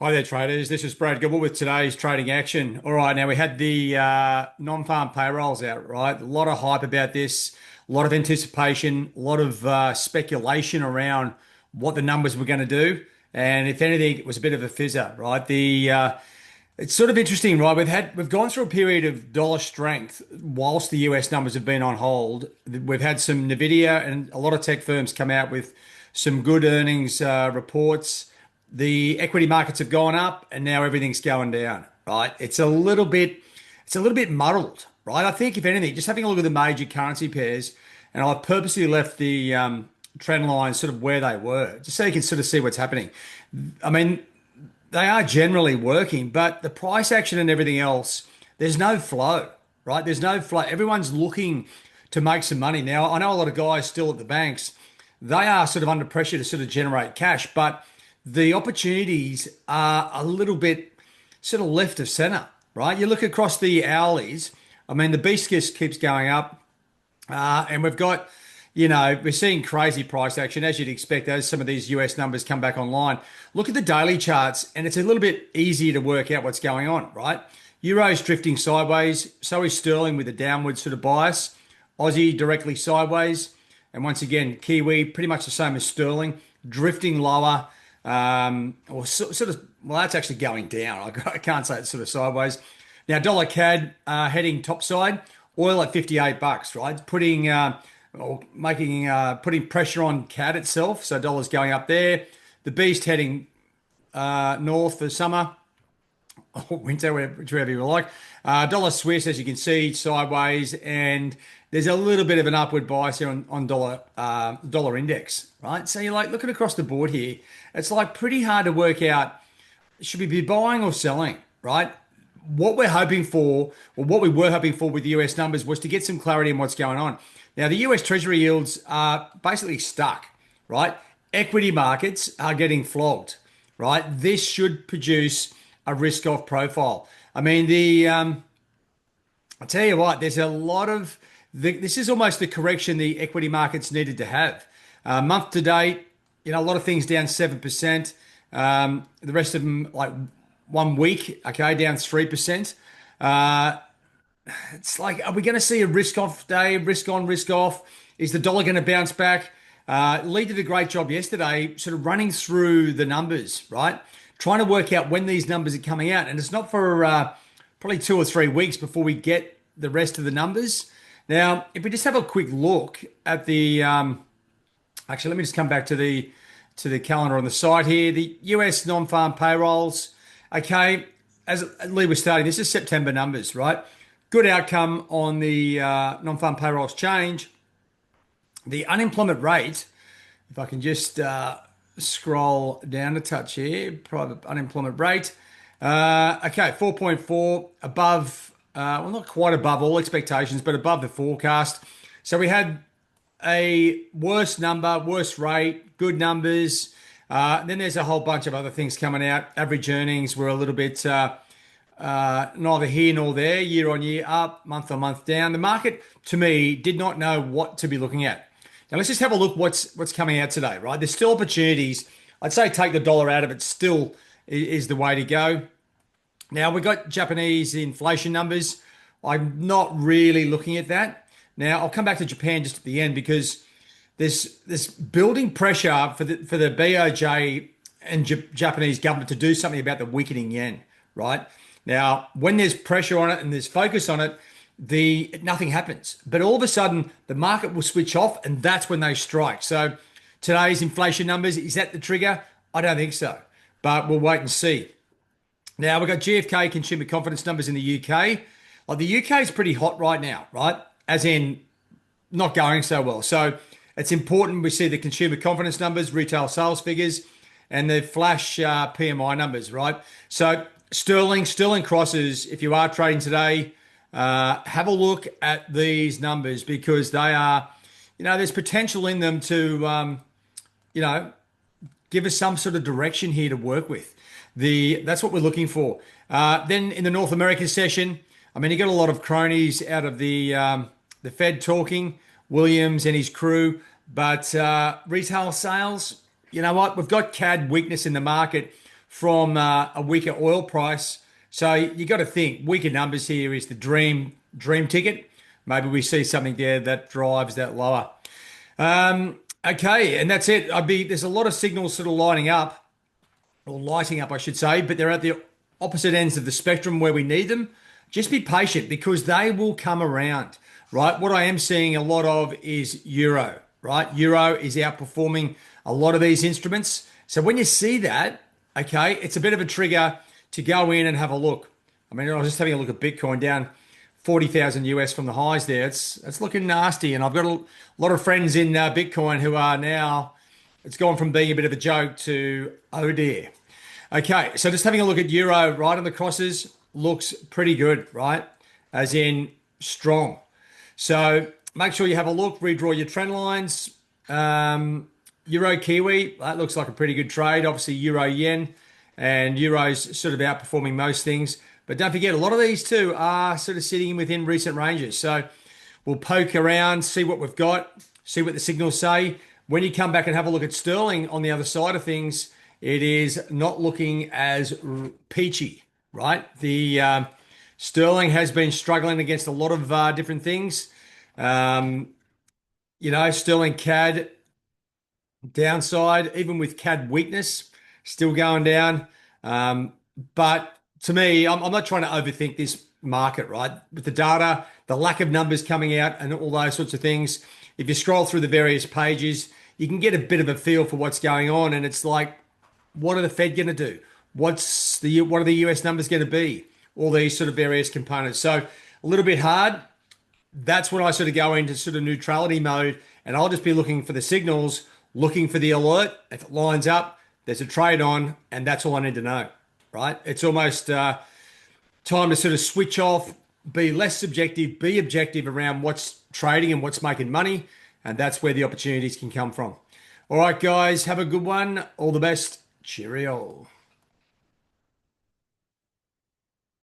Hi there, traders. This is Brad Gibble with today's trading action. All right, now we had the non-farm payrolls out, right? A lot of hype about this, a lot of anticipation, a lot of speculation around what the numbers were going to do. And if anything, it was a bit of a fizzer, right? It's sort of interesting, right? We've gone through a period of dollar strength whilst the US numbers have been on hold. We've had some Nvidia and a lot of tech firms come out with some good earnings reports. The equity markets have gone up and now everything's going down, right? It's a little bit muddled, right? I think if anything, just having a look at the major currency pairs, and I've purposely left the trend lines sort of where they were, just so you can sort of see what's happening. I mean, they are generally working, but the price action and everything else, there's no flow, right? There's no flow. Everyone's looking to make some money. Now, I know a lot of guys still at the banks, they are sort of under pressure to sort of generate cash, but the opportunities are a little bit sort of left of center, right? You look across the hourlies, I mean, the beast just keeps going up, and we're seeing crazy price action as you'd expect as some of these US numbers come back online. Look at the daily charts, and it's a little bit easier to work out what's going on, right? Euro's drifting sideways, so is sterling with a downward sort of bias. Aussie directly sideways, and once again, Kiwi pretty much the same as sterling, drifting lower. Well, that's actually going down. I can't say it's sort of sideways. Now, dollar CAD heading topside, oil at $58, right? Putting pressure on CAD itself. So dollar's going up there. The beast heading north for summer or winter, whichever you like. Dollar Swiss, as you can see, sideways, and there's a little bit of an upward bias here on dollar index, right? So you're like looking across the board here. It's like pretty hard to work out, should we be buying or selling, right? What we're hoping for, or what we were hoping for with the US numbers, was to get some clarity on what's going on. Now, the US Treasury yields are basically stuck, right? Equity markets are getting flogged, right? This should produce a risk-off profile. I mean, I'll tell you what, there's a lot of, this is almost the correction the equity markets needed to have. Month to date, a lot of things down 7%. The rest of them, like 1 week, okay, down 3%. It's like, are we going to see a risk-off day, risk on, risk off? Is the dollar going to bounce back? Lee did a great job yesterday, sort of running through the numbers, right? Trying to work out when these numbers are coming out. And it's not for probably 2 or 3 weeks before we get the rest of the numbers. Now, if we just have a quick look at the, actually, let me just come back to the calendar on the side here. The US non-farm payrolls, okay, as Lee was starting, this is September numbers, right? Good outcome on the non-farm payrolls change. The unemployment rate, if I can just scroll down a touch here, private unemployment rate. Okay, 4.4 above, well, not quite above all expectations, but above the forecast. So we had a worse number, worse rate, good numbers. Then there's a whole bunch of other things coming out. Average earnings were a little bit neither here nor there, year on year up, month on month down. The market, to me, did not know what to be looking at. Now let's just have a look what's coming out today, right? There's still opportunities. I'd say take the dollar out of it still is the way to go. Now we've got Japanese inflation numbers. I'm not really looking at that. Now I'll come back to Japan just at the end because there's this building pressure for the BOJ and Japanese government to do something about the weakening yen, right? Now, when there's pressure on it and there's focus on it, nothing happens. But all of a sudden, the market will switch off, and that's when they strike. So today's inflation numbers, is that the trigger? I don't think so, but we'll wait and see. Now, we've got GFK consumer confidence numbers in the UK. Like the UK is pretty hot right now, right? As in not going so well. So it's important we see the consumer confidence numbers, retail sales figures, and the flash PMI numbers, right? So Sterling crosses, if you are trading today, have a look at these numbers because they are, there's potential in them to, give us some sort of direction here to work with. That's what we're looking for. Then in the North American session, I mean, you got a lot of cronies out of the Fed talking, Williams and his crew, but retail sales, you know what? We've got CAD weakness in the market from a weaker oil price. So you got to think weaker numbers here is the dream ticket. Maybe we see something there that drives that lower. Okay, and that's it. There's a lot of signals sort of lining up, or lighting up, I should say, but they're at the opposite ends of the spectrum where we need them. Just be patient because they will come around, right? What I am seeing a lot of is euro, right? Euro is outperforming a lot of these instruments. So when you see that, okay, it's a bit of a trigger to go in and have a look. I mean, I was just having a look at Bitcoin down 40,000 US from the highs there. It's looking nasty. And I've got a lot of friends in Bitcoin who are now, it's gone from being a bit of a joke to, oh dear. Okay, so just having a look at euro right on the crosses looks pretty good, right? As in strong. So make sure you have a look, redraw your trend lines. Euro Kiwi, that looks like a pretty good trade. Obviously, Euro Yen and Euro's sort of outperforming most things. But don't forget, a lot of these too are sort of sitting within recent ranges. So we'll poke around, see what we've got, see what the signals say. When you come back and have a look at sterling on the other side of things, it is not looking as peachy, right? The sterling has been struggling against a lot of different things. Sterling CAD downside, even with CAD weakness, still going down. But to me, I'm not trying to overthink this market, right? With the data, the lack of numbers coming out, and all those sorts of things. If you scroll through the various pages, you can get a bit of a feel for what's going on, and it's like, what are the Fed going to do? What are the US numbers going to be? All these sort of various components. So a little bit hard. That's when I sort of go into sort of neutrality mode, and I'll just be looking for the signals, looking for the alert. If it lines up, there's a trade on, and that's all I need to know, right? It's almost time to sort of switch off, be less subjective, be objective around what's trading and what's making money, and that's where the opportunities can come from. All right, guys, have a good one. All the best. Cheerio.